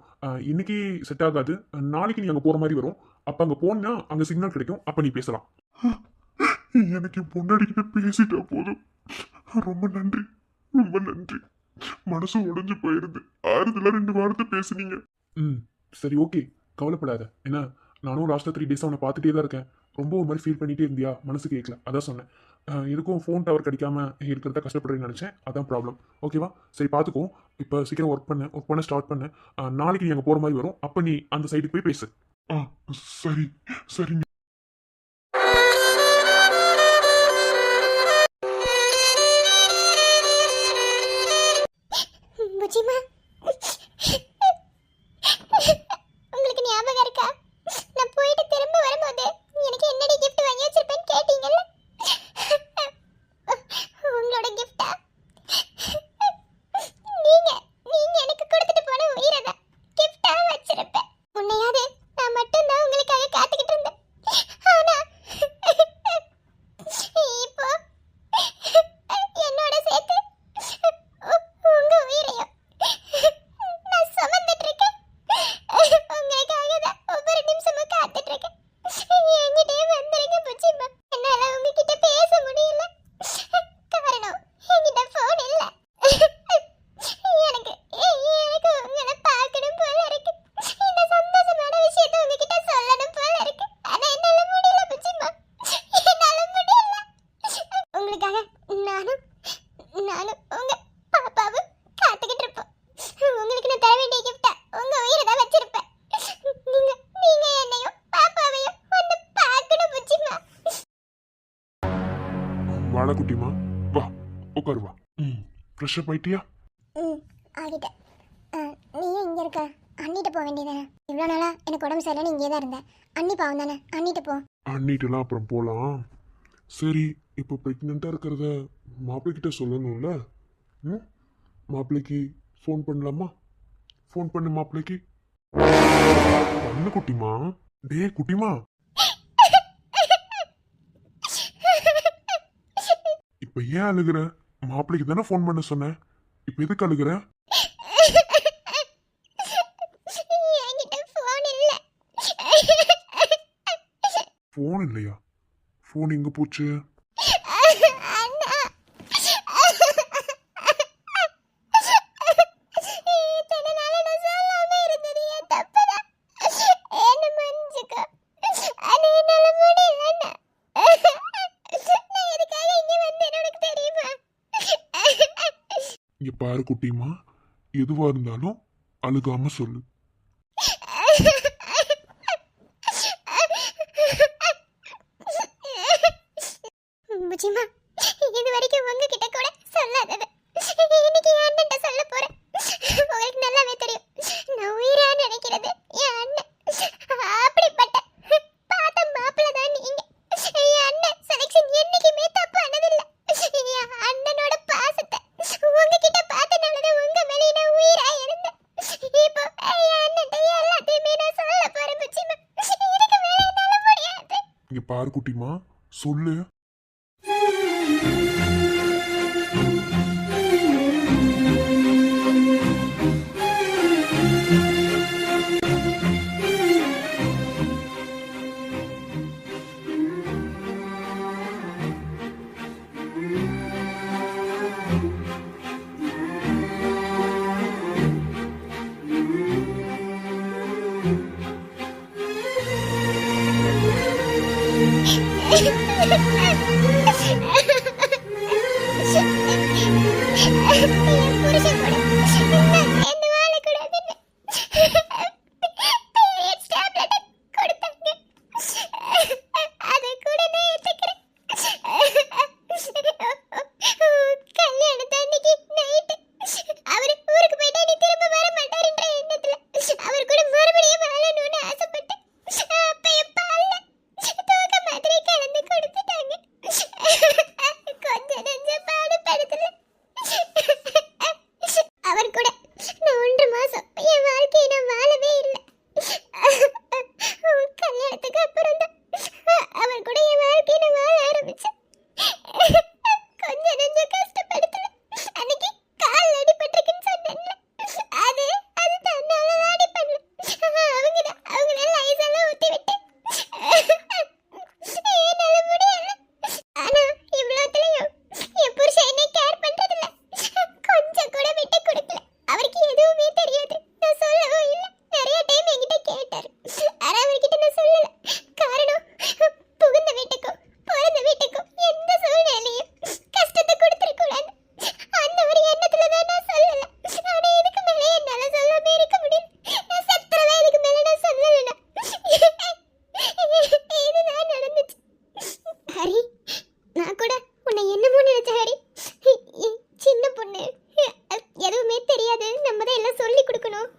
இன்னைக்கு செட் ஆகாது, நாளைக்கு நீ அங்கே போகிற மாதிரி வரும். அப்போ அங்கே போனா அங்கே சிக்னல் கிடைக்கும், அப்போ நீ பேசலாம். எனக்கு பொண்டாட்டி கிட்ட பேசிட்டா போதும். ரொம்ப நன்றி, ரொம்ப நன்றி. மனசு உடைஞ்சு போயிருது, ஆறுதலா 2 வாரத்தை பேசுனீங்க. சரி, ஓகே, கவலைப்படாத. ஏன்னா நானும் லாஸ்ட்டாக 3 டேஸாக அவனை பார்த்துட்டே தான் இருக்கேன். ரொம்ப ஒரு மாதிரி ஃபீல் பண்ணிட்டே இருந்தியா, மனசு கேட்கல, அதான் சொன்னேன். எதுக்கும் ஃபோன் டவர் கிடைக்காம இருக்கிறத கஷ்டப்படுறேன்னு நினச்சேன், அதான் ப்ராப்ளம். ஓகேவா? சரி, பார்த்துக்கோ. இப்போ சீக்கிரம் ஒர்க் பண்ண ஸ்டார்ட் பண்ண. நாளைக்கு நீ அங்கே போகிற மாதிரி வரும், அப்போ நீ அந்த சைடுக்கு போய் பேசு. சரி, சரிங்க. புச்சிமா, உங்களுக்கு ஞாபகம் இருக்கா, நான் போயிட்டு திரும்ப வரும்போது எனக்கு என்னடி gift வாங்கி வச்சிருப்பேன்னு கேட்டீங்கல்ல? உங்களோட gift-ஆ? நீங்க எனக்கு கொடுத்துட்டு போன உயிரை தான் gift-ஆ வச்சிருப்பேன். உன்னையாவது நான் மட்டும்தான் உங்களுக்காக காத்துக்கிட்டு இருந்தேன். ஆனா இப்போ என்னோட சேர்த்து உங்க உயிரையும் நான் சுமந்துட்டு இருக்கேன். உங்களுக்காக தான் ஒவ்வொரு நிமிஷமும் காத்துட்டு இருக்கேன். என்கிட்டயே வந்துருங்க புச்சிமா. என்னால உங்ககிட்ட பேச முடியல, காரணம் என்கிட்ட போன் இல்ல. எனக்கு உங்களை பார்க்கணும் போல இருக்கு, இந்த சந்தோஷமான விஷயத்தை உங்ககிட்ட சொல்லணும் போல இருக்கு. ஆனா என்னால முடியல புச்சிமா, என்னால முடியல. உங்களுக்காக நானும் உங்க பாப்பாவும் காத்துக்கிட்டு இருப்போம். உங்களுக்கு நான் தர வேண்டிய கிஃப்டா உங்க உயிரை தான் வச்சிருப்பேன். நீங்க என்னையும் பாப்பாவையும் வந்து பார்க்கணும் புச்சிமா. வாடா குட்டிமா, வா உட்காரு, வா. ஃப்ரெஷ் அப் ஆயிட்டியா? ஆகிட்டேன். நீயும் இங்கே இருக்க, அண்ணிட்ட போக வேண்டியதானே? இவ்வளோ நாளா எனக்கு உடம்பு சரியில்லைன்னு இங்கே தான் இருந்தேன். அண்ணி பாவம் தானே, அண்ணிட்ட போ. அண்ணிட்டெல்லாம் அப்புறம் போகலாம். சரி, இப்போ ப்ரெக்னெண்ட்டாக இருக்கிறத மாப்பிள்ளைக்கிட்ட சொல்லணும்ல? மாப்பிள்ளைக்கு ஃபோன் பண்ணலாமா? ஃபோன் பண்ணு மாப்பிள்ளைக்கு. பண்ணு குட்டிமா. டே குட்டிமா, இப்போ ஏன் அழுகுற? மாப்பிள்ளைக்கு தானே ஃபோன் பண்ண சொன்னேன், இப்போ எதுக்கு அழுகுற? என்கிட்ட ஃபோன் இல்லை. ஃபோன் இல்லையா? ஃபோன் எங்கே போச்சு? அண்ணா, இத்தனை நாளா நான் சொல்லாம இருந்தது என் தப்புதான். என்ன மன்னிச்சுக்கோ. ஆனா என்னால முடியல அண்ணா. நான் எதுக்காக இங்க வந்தேன்னு உனக்கு தெரியுமா? இங்க பாரு குட்டிமா, எதுவா இருந்தாலும் அழுகாம சொல்லு. புச்சிமா, இது வரைக்கும் உங்ககிட்ட கூட சொல்லாதது இன்னைக்கு என் அண்ணன்ட்ட சொல்ல போறேன். உங்களுக்கு நல்லாவே தெரியும், நான் உயிரா நினைக்கிறது என் அண்ணன். அப்படிப்பட்ட பார்த்த மாப்பிள்ளை தான் நீங்க. என் அண்ணன் செலக்ஷன் என்னைக்குமே தப்பானதில்லை. என் அண்ணனோட பாசத்தை உங்ககிட்ட பார்த்தனாலதான் உங்க மேலே நான் உயிரா இருந்தேன். இப்போ என் அண்ணன்ட்ட எல்லாத்தையுமே நான் சொல்ல போறேன் புச்சிமா. இதுக்கு மேல என்னால முடியாது. இங்க பாரு குட்டிமா, சொல்லு.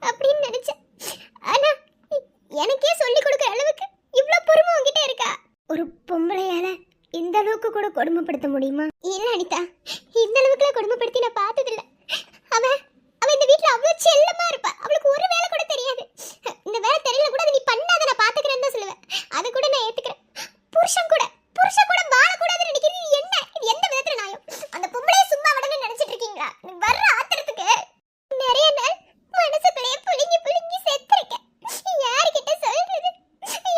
அப்படின்னு நினைச்சேன். ஆனா எனக்கே சொல்லி கொடுக்குற அளவுக்கு இவ்ளோ பொறுமை உன்கிட்ட இருக்கா? ஒரு பொம்பளையால இந்த அளவுக்கு கூட கொடுமைப்படுத்த முடியுமா? இல்ல அனிதா, இந்த அளவுக்குலாம் கொடுமைப்படுத்தி நான் பார்த்ததில்ல. அவ இந்த வீட்ல அவ்வளவு செல்லமா இருப்பா. அவளுக்கு ஒரு வேலை கூட தெரியாது. இந்த வேலை தெரியல கூட நீ பண்ணாத, நான் பாத்துக்கிறேன்னு தான் சொல்லுவேன். அதை கூட நான் ஏத்துக்கிறேன். புருஷன் கூட வாழக்கூடாதுன்னு நினைக்கிறது என்ன? இது எந்த விதத்துல நியாயம்? அந்த பொம்பளையை சும்மா விடணும்னு நினைச்சிட்டு இருக்கீங்களா? எனக்கு வர்ற ஆத்திரத்துக்கு நிறைய நாள் மனசுக்குள்ளேயே புழுங்கி செத்துருக்கேன். யாருக்கிட்ட சொல்றது?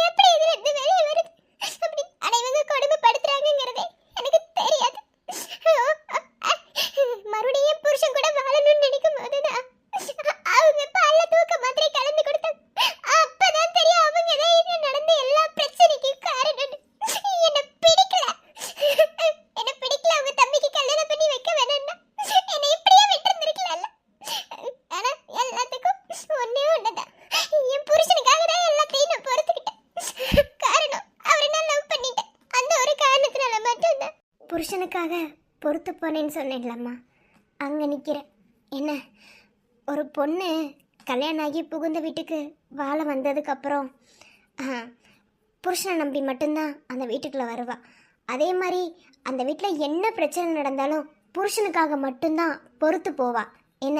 எப்படி இதுல இருந்து வெளியே வருது? அப்படி ஆனா இவங்க கொடுமைப்படுத்துறாங்கங்கிறதே எனக்கு தெரியாது. மறுபடியும் புருஷன் கூட வாழணும்னு நினைக்கும் போதுதான் அவங்க பால்ல தூக்க மாத்திரை கலந்து கொடுத்தாங்க. அப்பதான் தெரியும் அவங்க தான் இது நடந்த எல்லா பிரச்சனைக்கும் காரணம். என்ன பிடிக்கல அவங்க தம்பிக்கு கல்யாணம் பண்ணி வைக்க வேணும்னா என்னை இப்படியே விட்டுருந்துருக்கலாம்ல. ஆனா எல்லாத்துக்கும் ஒண்ணுதான், என் புருஷனுக்காக தான் எல்லாத்தையும் நான் பொறுத்துக்கிட்டேன். காரணம் அவரை நான் லவ் பண்ணிட்டேன். அந்த ஒரு காரணத்தினால மட்டும்தான் புருஷனுக்காக பொறுத்து போனேன்னு சொன்னேன்லம்மா, அங்க நிக்கிறேன். என்ன ஒரு பொண்ணு கல்யாணம் ஆகி புகுந்த வீட்டுக்கு வாழ வந்ததுக்கப்புறம் புருஷனை நம்பி மட்டும்தான் அந்த வீட்டுக்குள்ளே வருவா. அதே மாதிரி அந்த வீட்டில் என்ன பிரச்சனை நடந்தாலும் புருஷனுக்காக மட்டும்தான் பொறுத்து போவா. என்ன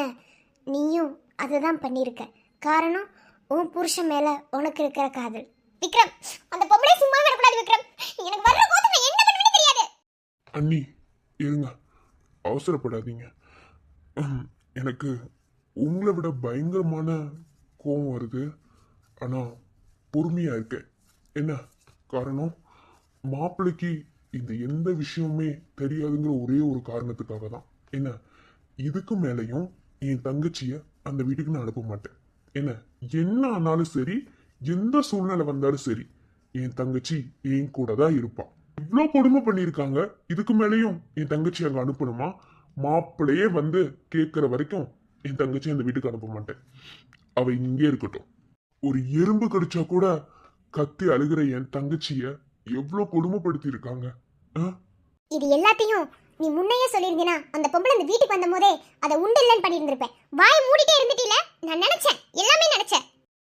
நீயும் அதை தான் பண்ணியிருக்க. காரணம் உன் புருஷன் மேலே உனக்கு இருக்கிற காதல். விக்ரம், அந்த பொம்பளை சும்மா வரக்கூடாது விக்ரம். எனக்கு வர்ற கோபம் நான் என்ன பண்ணுவேன்னு தெரியாது. அண்ணி இருங்க, அவசரப்படாதீங்க. எனக்கு உங்களை விட பயங்கரமான கோபம் வருது. ஆனால் பொறுமையாக இருக்கேன். என்ன காரணம்? மாப்பிள்ளைக்கு இந்த எந்த விஷயமுமே தெரியாதுங்கிற ஒரே ஒரு காரணத்துக்காக தான். என்ன இதுக்கு மேலேயும் என் தங்கச்சியை அந்த வீட்டுக்கு நான் அனுப்ப மாட்டேன். என்ன ஆனாலும் சரி, எந்த சூழ்நிலை வந்தாலும் சரி, என் தங்கச்சி என் கூட தான் இருப்பான். இவ்வளோ கொடுமை பண்ணியிருக்காங்க, இதுக்கு மேலேயும் என் தங்கச்சி அங்கே அனுப்பணுமா? மாப்பிள்ளையே வந்து கேட்குற வரைக்கும் என் தங்கச்சி அந்த வீட்டுக்கு அனுப்ப மாட்டேன். அவ இங்கே இருக்கட்டும். ஒரு எறும்பு கடிச்சா கூட கத்தி அழுகிற என் தங்கச்சிய எவ்வளவு கொடுமைப்படுத்தி இருக்காங்க. இது எல்லாத்தையும் நீ முன்னையே சொல்லியிருந்தீனா அந்த பொம்பளை அந்த வீட்டுக்கு வந்த போதே அதை உண்டு இல்லைன்னு பண்ணியிருந்திருப்பேன். வாயை மூடிட்டே இருந்துட்டீல. நான் நினைச்சேன், எல்லாமே நினைச்சேன்.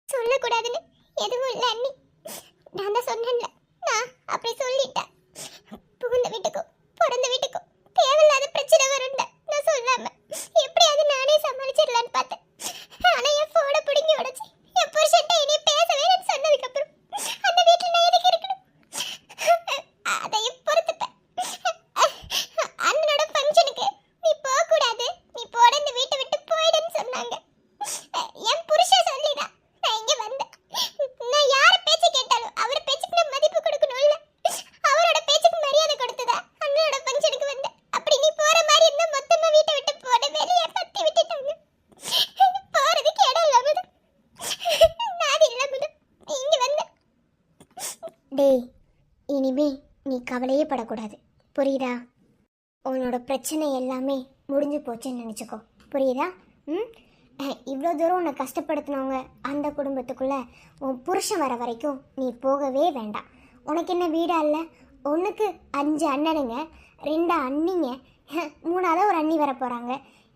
சொல்லக்கூடாதுன்னு எதுவும் இல்லை அண்ணி. நான் தான் சொன்னேன்ல, நான் அப்படி சொல்லிட்டேன். புகுந்த வீட்டுக்கும் பிறந்த வீட்டுக்கும் தேவையில்லாத பிரச்சனை வரும்ல நான் சொல்லாம எப்படியாவது நானே சமாளிச்சிடலான்னு பார்த்தேன். ஆனா என் போனை பிடுங்கி உடைச்சு என் புருஷன்ட்ட இனி பேசவே சொன்னதுக்கு அப்புறம் அந்த வீட்டுல நான் எதுக்கு இருக்கணும்? அதையும் பொறுத்துப்பேன். அண்ணனோட ஃபங்க்ஷனுக்கு நீ போக கூடாது, நீ போட இந்த வீட்டை விட்டு போயிடுன்னு சொன்னாங்க. என் புருஷன் சொல்லிதான் நான் இங்க வந்தேன். நான் யார் பேச்சு கேட்டாலும் அவர் பேச்சுக்கு நான் மதிப்பு கொடுக்கணும்ல. அவரோட பேச்சுக்கு மரியாதை கொடுத்ததா அண்ணனோட ஃபங்க்ஷனுக்கு வந்தேன். அப்படி நீ போற மாதிரி இருந்தா மொத்தமா வீட்டை விட்டு போட வெளியே தட்டி விட்டுட்டாங்க. போறதுக்கு இடம் இல்லாம நான் இல்லாம இங்க வந்தேன். டேய், இனிமே நீ கவலையே படக்கூடாது, புரியுதா? உன்னோட பிரச்சனை எல்லாமே முடிஞ்சு போச்சுன்னு நினச்சிக்கோ, புரியுதா? இவ்வளோ தூரம் உன்னை கஷ்டப்படுத்தினவங்க அந்த குடும்பத்துக்குள்ளே உன் புருஷன் வர வரைக்கும் நீ போகவே வேண்டாம். உனக்கு என்ன வீடா இல்லை? ஒன்றுக்கு 5 அண்ணனுங்க, 2 அண்ணிங்க, 3ஆவது ஒரு அண்ணி வர போகிறாங்க.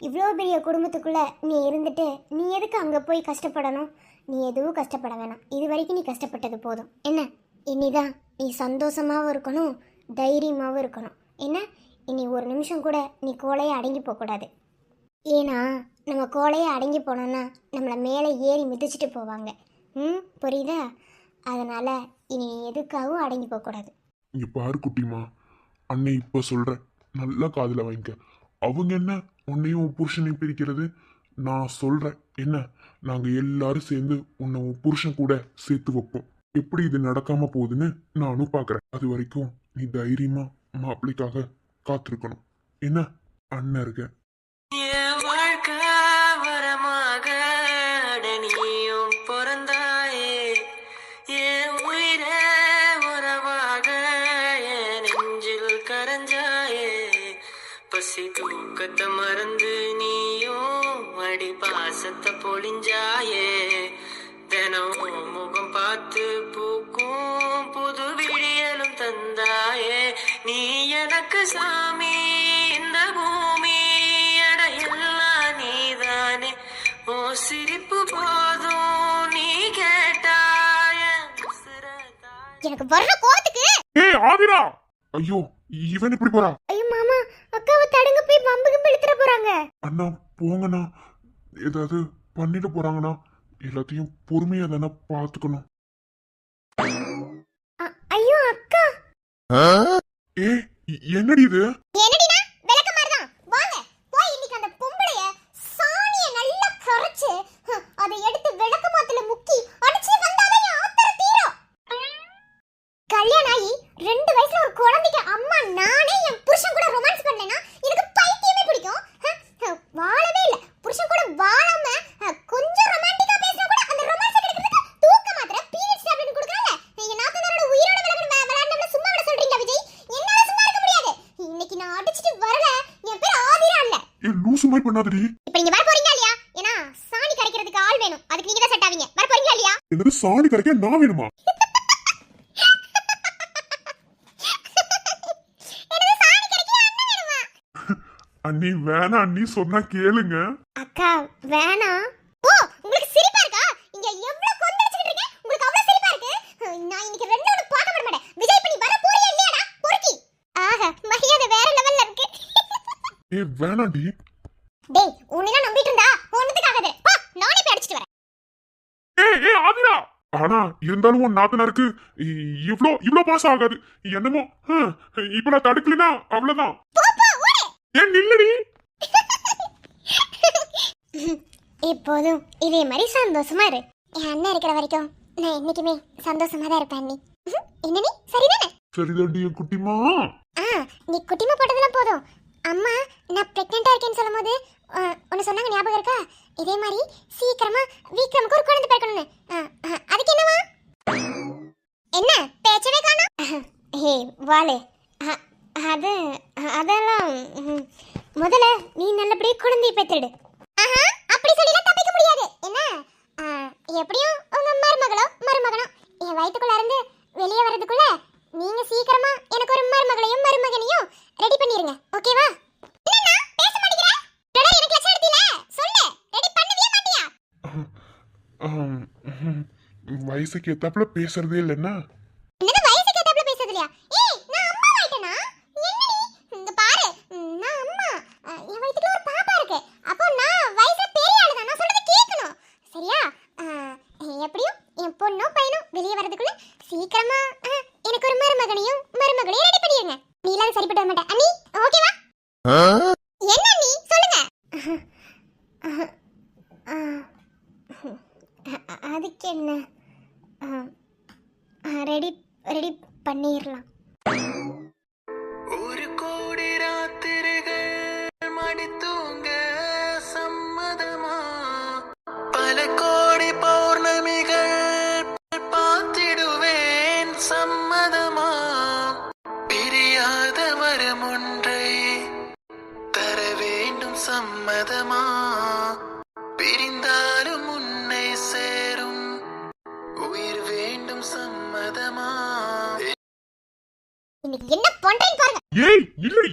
இவ்வளோ பெரிய குடும்பத்துக்குள்ளே நீ இருந்துட்டு நீ எதுக்கு அங்கே போய் கஷ்டப்படணும்? நீ எதுவும் கஷ்டப்பட வேணாம். இது வரைக்கும் நீ கஷ்டப்பட்டது போதும். என்ன இனிதான் நீ சந்தோஷமாகவும் இருக்கணும், தைரியமாகவும் இருக்கணும். என்ன இனி ஒரு நிமிஷம் கூட நீ கோலையை அடங்கி போகக்கூடாது. ஏன்னா நம்ம கோலையை அடங்கி போனோன்னா நம்மளை மேலே ஏறி மிதிச்சிட்டு போவாங்க. புரியுதா? அதனால் இனி எதுக்காகவும் அடங்கி போகக்கூடாது. இங்க பாரு குட்டிமா, அன்னை இப்ப சொல்றேன், நல்லா காதுல வாங்கிக்க. அவங்க என்ன உன்னையும் உன் புருஷனையும் பிரிக்கிறது? நான் சொல்றேன், என்ன நாங்க எல்லாரும் சேர்ந்து உன்னை உன் புருஷன் கூட சேர்த்து வைப்போம். எப்படி இது நடக்காம போகுதுன்னு நானும் பாக்குறேன். அது வரைக்கும் நீ தைரியமா மாப்பிள்ளைக்காக காத்திருக்கணும். என்ன அண்ணன் இருக்க. என் வாழ்க்கை வரமாக நீயும் பிறந்தாயே, என் உயிரே உறவாக என் நெஞ்சில் கரைஞ்சாயே. பசி தூக்கத்தை மறந்து நீயும் அடி பாசத்தை பொழிஞ்சாயே. தினம் முகம் பார்த்து பூக்கும் புது விடியலும் தந்தாயே. நீ எனக்கு சாமி, இந்த பூமி அடையெல்லாம் நீதானே. ஓ சிரிப்பு எப்போதும் நீ கேட்டாய எனக்கு வர்ற கோவத்துக்கு ஏய் ஆதிரா, ஐயோ இவன் இப்படி போறா. ஐயோ மாமா, அக்காவை தடுங்க, போய் பம்புக்கு இழுத்துற போறாங்க. அண்ணா போங்கண்ணா, ஏதாவது பண்ணிட்டு போறாங்கண்ணா, எல்லாத்தையும் பொறுமையா தானே பாத்துக்கணும். ஐயோ அக்கா. ஏ என்னடி இது? என்னடினா விளக்க மாதிரிதான். வாங்க போய் இன்னைக்கு அந்த பொம்பளைய சாணிய நல்லா கரைச்சு அதை எடுத்து விளக்க மாத்துல முக்கி அடிச்சு வந்தாலே ஆத்திர தீரும். கல்யாணம் ஆகி 2 வயசுல ஒரு குழந்தைக்கு அம்மா நானே என் புருஷன் கூட ரொமான்ஸ் பண்ணேனா எனக்கு பைத்தியமே பிடிக்கும். வாழவே இல்ல. புருஷன் கூட வாழாம கொஞ்சம் ரொமான்டிக்கா பேசினா கூட அந்த ரொமான்ஸ் கிடைக்கிறதுக்கு தூக்க மாத்திரை பீரியட்ஸ் டேப்லெட் கொடுக்கறாங்க. நீங்க நாத்தனாரோட உயிரோட விளையாடணும்னு சும்மா விட சொல்றீங்க விஜய். என்னால சும்மா இருக்க முடியாது. இன்னைக்கு நான் அடிச்சிட்டு வரல. என் பேர் ஆதிரா இல்ல. ஏ லூசு மாதிரி பண்ணாதடி. இப்போ நீங்க வர போறீங்களா இல்லையா? ஏனா சாணி கரைக்கிறதுக்கு ஆள் வேணும். அதுக்கு நீங்க தான் செட் ஆவீங்க. வர போறீங்களா இல்லையா? என்னது சாணி கரைக்க நான் வேணுமா? அண்ணி வேணா, அண்ணி சொன்னா கேளுங்க. அக்கா வேணாம். ஓ உங்களுக்கு சிரிப்பா இருக்கா? இங்க எவ்வளவு கொந்தளிச்சிட்டு இருக்கீங்க. உங்களுக்கு அவ்வளவு சிரிப்பா இருக்கு. நான் இன்னைக்கு ரெண்டு ஒண்ணு பார்க்க விட மாட்டேன். விஜய் பண்ணி வர போறியா இல்லையாடா பொறுக்கி? ஆஹா மரியாதை வேற லெவல்ல இருக்கு. ஏ வேணாண்டி. டேய் உன்னை நம்பிட்டு இருந்தா ஒண்ணுத்துக்கு ஆகாது. பா நானே போய் அடிச்சிட்டு வரேன். ஏ ஆதிரா, ஆனா இருந்தாலும் உன் நாத்தனாருக்கு இவ்ளோ பாசம் ஆகாது. என்னமோ இப்ப நான் தடுக்கலனா அவ்வளவுதான். ஏன் நில்லடி. இப்போதும் இதே மாதிரி சந்தோஷமா இரு. என் அண்ணன் இருக்கிற வரைக்கும் நான் என்னைக்குமே சந்தோஷமா தான் இருப்பேன். நீ என்ன நீ சரிதானே? சரிதாண்டி என் குட்டிமா. நீ குட்டிமா போட்டதெல்லாம் போதும். அம்மா நான் பிரெக்னெண்டா இருக்கேன்னு சொல்லும்போது ஒன்னு சொன்னாங்க, ஞாபகம் இருக்கா? இதே மாதிரி சீக்கிரமா விக்ரமுக்கு ஒரு குழந்தை பிறக்கணும்னு. அதுக்கு என்னவா? என்ன பேச்சவே காணோம்? ஹே வாளே, அதெல்லாம் முதல்ல நீ நல்லபடியே குழந்தை பெற்றெடு. அப்படி சொல்லிலாம் தப்பிக்க முடியாது. என்ன எப்படியும் உங்க மருமகனோ என் வயித்துக்குள்ள இருந்து வெளியே வர்றதுக்குள்ள நீங்க சீக்கிரமா எனக்கு ஒரு மருமகளையும் மருமகனையும் ரெடி பண்ணிருங்க. ஓகேவா? என்னன்னா பேச மாட்டீங்கற? டேய் எனக்கு லட்சம் எடுத்தீல சொல்லு. ரெடி பண்ணுவியா மாட்டியா? வயசுக்கு ஏத்தாப்புல பேசுறதே இல்லைன்னா என்னது வயசுக்கு ஏத்தாப்புல பேசுறது இல்லையா? ஏய் நான் அம்மா ஆயிட்டேனா? என்னடி இங்க பாரு, நான் அம்மா. என் வயித்துக்குள்ள ஒரு பாப்பா இருக்கு. அப்போ நான் வயசுல பெரிய ஆளு தான். நான் சொல்றத கேட்கணும். சரியா? எப்படியும் என் பொண்ணோ பையனோ வெளியே வரதுக்குள்ள சீக்கிரமா எனக்கு ஒரு மருமகனையும் மருமகளையும் ரெடி பண்ணிருங்க. நீ எல்லாம் சரிப்பட்டு வர மாட்டே. அண்ணி ஓகேவா? என்ன நீ சொல்லுங்க. அதுக்கு என்ன? ரெடி பண்ணிரலாம். ஒரு கோடி ராத்திரிகள் மடி தூங்க சம்மதமா? பல கோடி பௌர்ணமிகள் பார்த்திடுவேன் சம்மதமா? பிரியாத வரம் ஒன்றை தர வேண்டும் சம்மதமா? பிரிந்தாலும் உன்னை சேரும் உயிர் வேண்டும் சம்மதமா? இன்னைக்கு என்ன பண்றேன்னு பாருங்க. ஏய் இல்லடி.